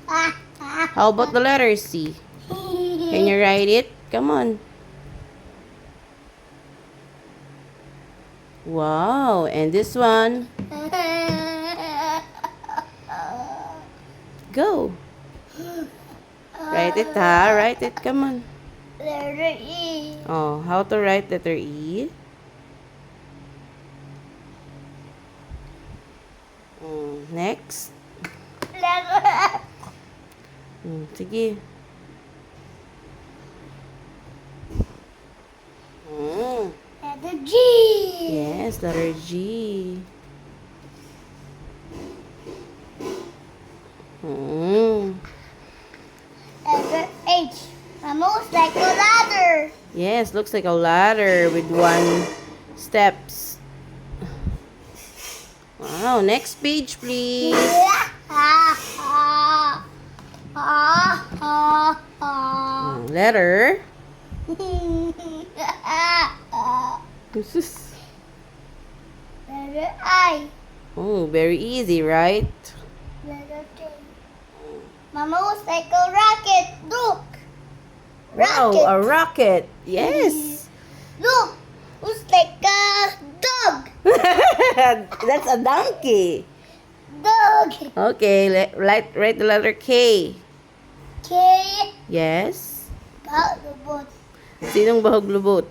How about the letter C? Can you write it? Come on. Wow, and this one? Go. Write it, ha? Write it, come on. Letter E. Oh, how to write letter E? Next. Letter F. Sige. Letter G. Yes, letter G. Letter H. Almost like a ladder. Yes, looks like a ladder with one steps. Wow, next page, please. Letter. Letter I. Oh, very easy, right? Letter K. Mama was like a rocket. Look. Wow, Rocket. a rocket. Yes. Look. Looks like a dog. That's a donkey. Dog. Okay, write the letter K. K. Yes. Bahulubot. Sinong bahog lubot?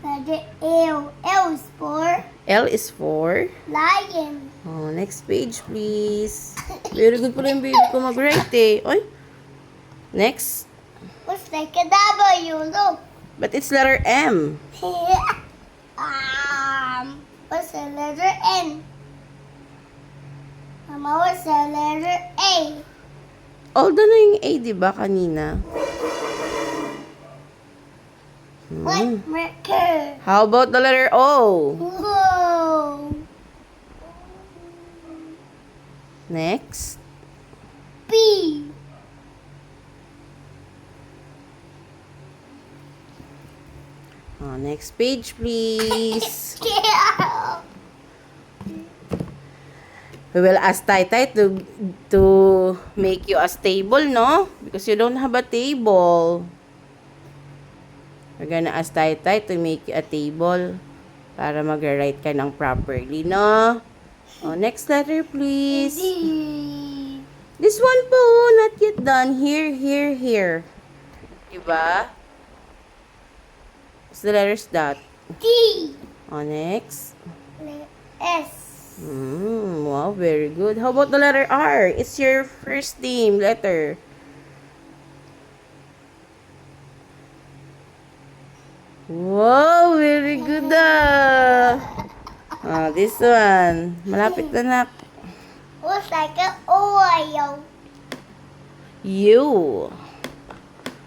Letter L. L is for L is for? lion. Oh, next page, please. Very good pala yung baby ko mag-write eh. Oy. Next. Looks like a W. Look. But it's letter M. What's the letter N? Mama, what's the letter A? Although na yung A, di ba, kanina? White marker. How about the letter O? Whoa. Next. P. Oh, next page, please. We will ask Tai to make you a table, no? Because you don't have a table. We're gonna ask Tai to make you a table para mag-write ka ng properly, no? Oh, next letter, please. D. This one po, not yet done. Here. Diba? What's the letters dot? D. Oh, next. S. Wow, very good. How about the letter R? It's your first name letter. Wow, very good this one. Malapit na nak. Looks like an oil. U.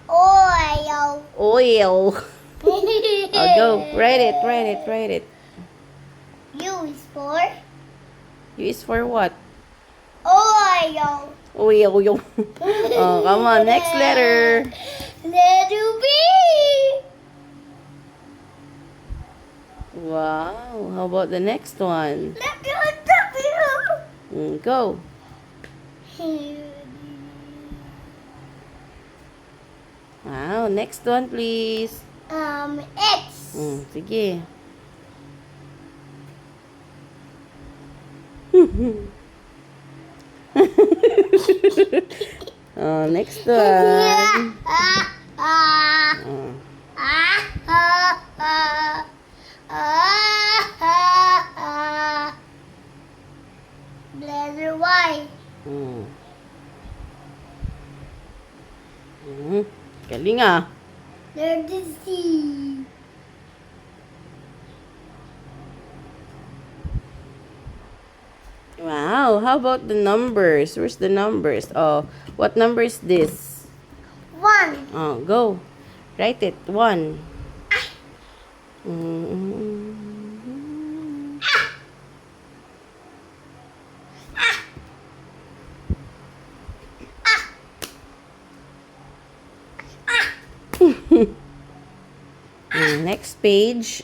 Oil. Oil. Go. Write it. U is for U is for what? oil. Oil. Oh, come on. Next letter. Letter B. Wow. How about the next one? Letter W. Go. Wow. Next one, please. X. Sige. Oh, next one. Letter Y. Galing ah. Letter Z. Wow, how about the numbers? Where's the numbers? Oh, what number is this? 1. Oh, go. Write it. 1. Next page.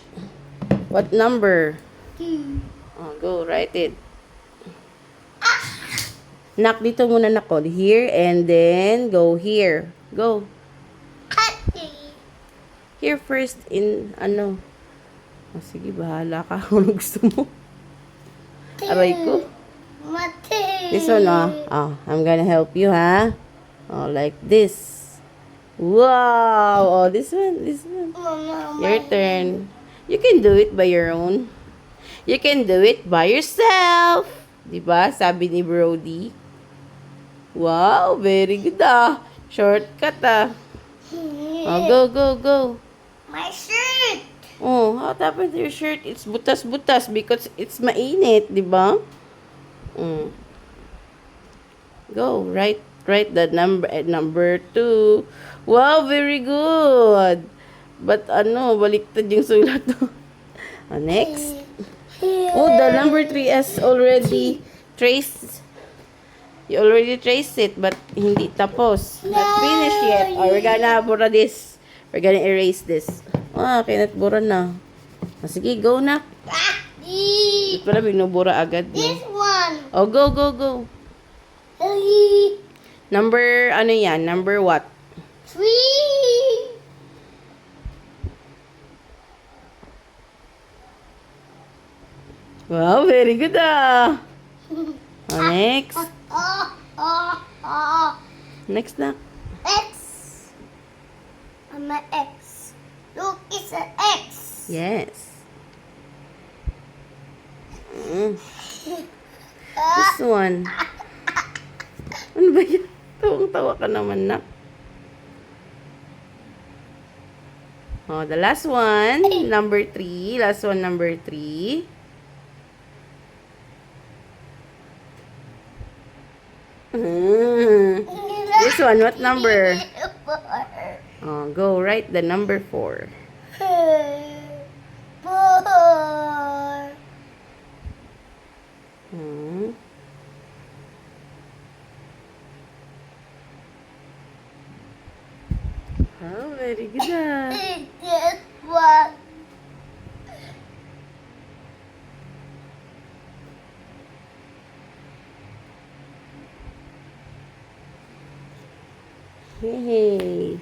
What number? 2. Oh, go. Write it. Nak, dito muna nak. Oh. Here and then go here. Go. Here first in, ano. Oh, sige, bahala ka kung ano gusto mo. Aray ko. This one, I'm gonna help you, ha? Oh, like this. Wow! Oh, this one. Your turn. You can do it by your own. You can do it by yourself. Diba? Sabi ni Brody. Wow, very good Shortcut Oh, go. My shirt. Oh, what happened to your shirt? It's butas-butas because it's mainit, diba? Go, write the number 2. Wow, very good. But baliktad yung sulat. Next. Oh, the number 3 is already traced. You already traced it, but hindi tapos. Not finished yet. Oh, we're gonna bura this. We're gonna erase this. Cannot bura na. Sige, go na. Ito pala, binubura agad. This one. Oh, go. Number, ano yan? Number what? 3. Wow, very good next. Next na. X. I'm an X. Look, it's an X. Yes. This one. Ano ba yan? Tawang-tawa ka naman, nak. Oh, the last one. Number 3. Last one, number 3. This one, what number? Oh, go write the number 4. 4. Oh, very good This one. Hey.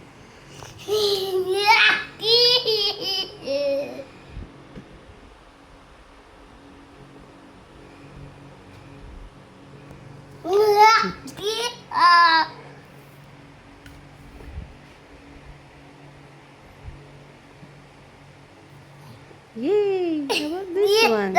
Yay! How about this one?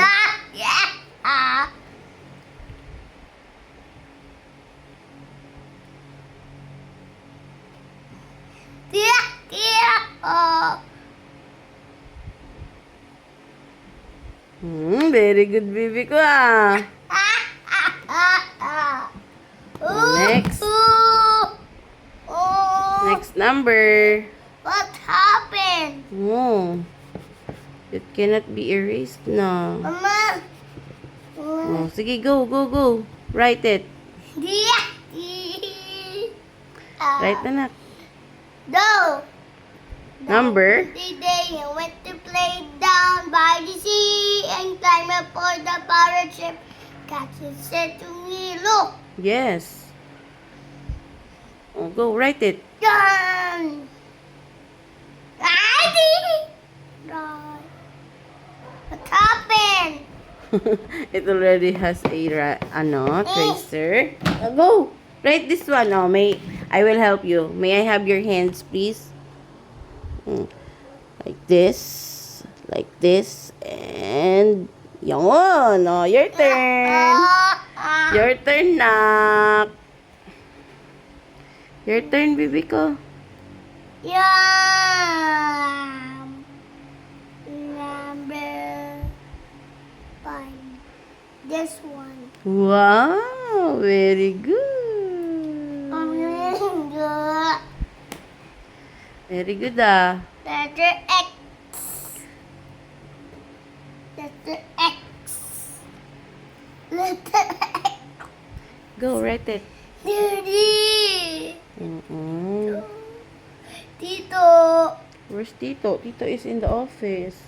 Very good, baby ko Next. Next number. What happened? Oh. It cannot be erased na. Mama. Oh, sige, go. Write it. Write na nak. No. Number. The day I went to play down by the sea and climb up on the pirate ship. Captain said to me, look. Yes. Oh, go. Write it. Done. I did it. Right. What happened? It already has a tracer. Go. Write this one. Oh, I will help you. May I have your hands, please? Like this, and yon. Oh, your turn. Your turn, nak. Your turn, baby ko. Yeah. Number 5. This one. Wow, very good. Very good, Letter X. Letter X. Letter X. Go, write it. Daddy. Tito. Where's Tito? Tito is in the office.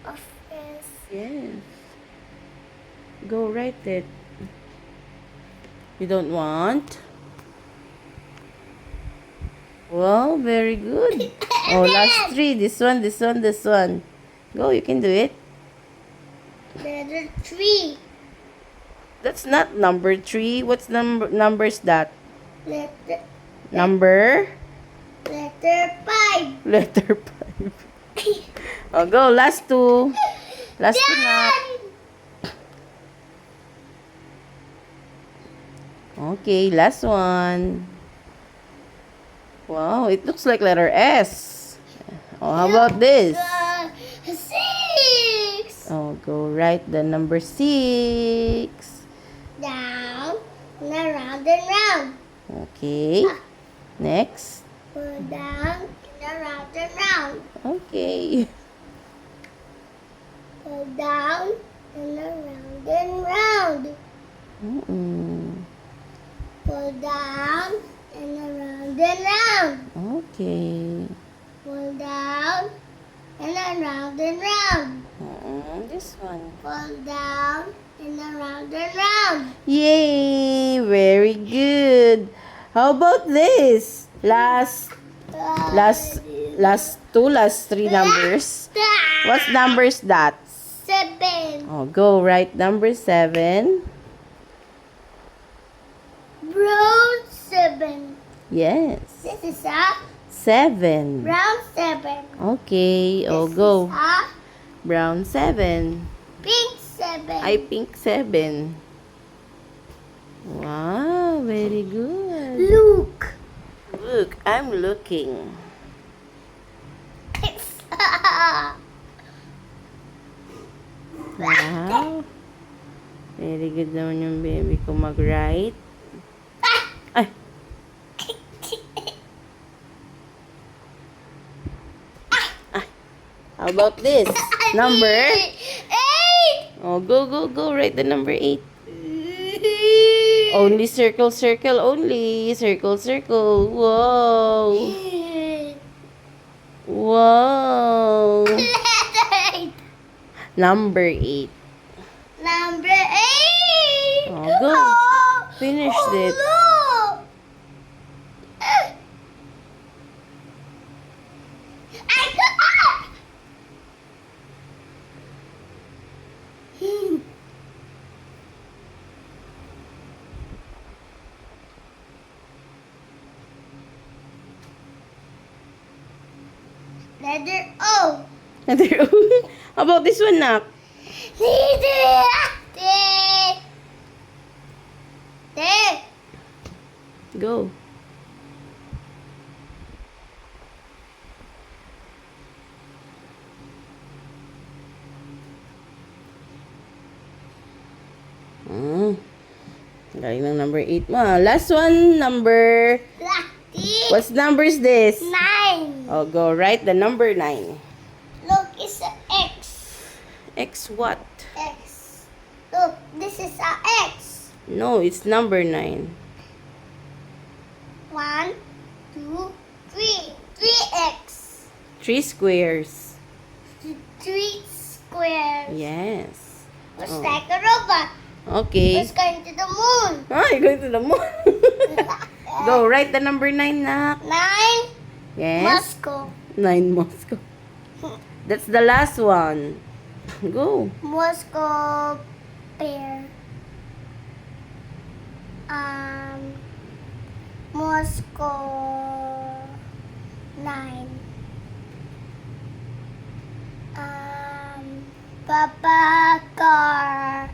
Office. Yes. Go, write it. You don't want? Wow, very good. Oh, last three. This one, this one, this one. Go, you can do it. Letter 3. That's not number 3. What's numbers that? Letter Number? letter 5. Letter 5. Oh, go. Last two. Last two na. Okay, last one. Wow, it looks like letter S. Oh, how about this? 6. Oh, go right the number 6. Down and around and round. Okay. Next. Pull down and around and round. Okay. Pull down and around and round. Mm-mm. Pull down and around and round. Okay. Pull down and around and round. This one. Pull down and around and round. Yay! Very good. How about this? Last three numbers. What numbers that? 7. Oh, go right number 7. Brown 7. Yes. This is a 7. brown 7. Okay. Oh, This go. is a Brown 7. pink 7. Ay, pink 7. Wow, very good. Look. Look, I'm looking. Wow. Very good naman yung baby ko mag-write. Ay. Ay. How about this? Number? 8. Oh, go. Write the number 8. Only circle only. Circle. Whoa. Whoa. Letter 8. Number 8. Number 8. Oh, go. Finished it. Look. I got. Letter O. How about this one, Nak? There. Go. Galing ng number 8 mo. Last one, number... What's number is this? 9. Oh, go right the number 9. Look, it's a X. X what? X. Look, this is a X. No, it's number 9. 1, 2, 3. 3X. 3 squares. 3 squares. Yes. Looks Oh. like a robot. Okay. It's going to the moon. Ah, you're going to the moon. Go, write the number 9, Nak. 9. Yes. Moscow. 9 Moscow. That's the last one. Go. Moscow pear. Moscow 9. Papa car.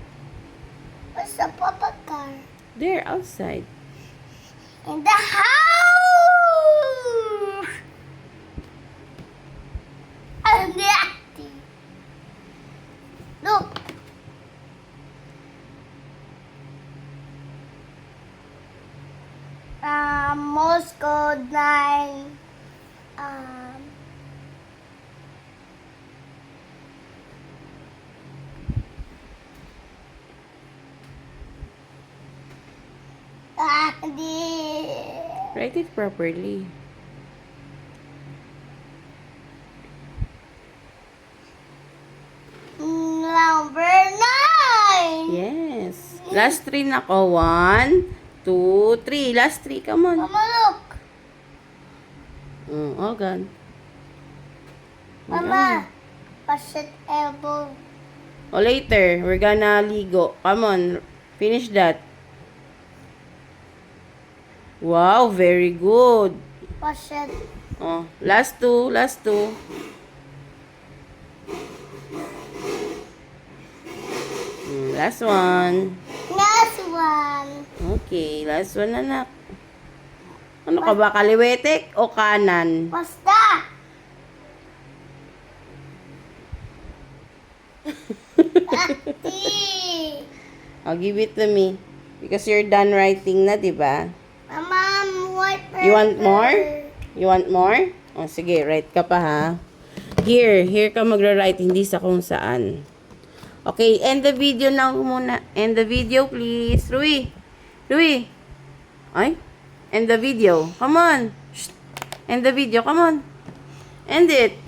What's the papa car? There, outside. In the house. And the acting. Look. Moscow 9. Write it properly. Number 9. Yes. Last 3 na ko. 1, 2, 3. Last 3. Come on. Mama, look. All gone. Mama, push it elbow. O later, we're gonna ligo. Come on. Finish that. Wow, very good. Push it. Oh, last 2. Last 2. Last 1. Last one. Okay, last 1 anak. Ano ka ba, kaliwetek o kanan? What's that? Tea. Oh, give it to me. Because you're done writing na, di ba? Mama, white paper. You want more? You want more? Oh, sige, write ka pa ha. Here ka magra-write, hindi sa kung saan. Okay, end the video na muna. End the video, please. Rui. Ay, end the video. Come on. Shh. End the video, come on. End it.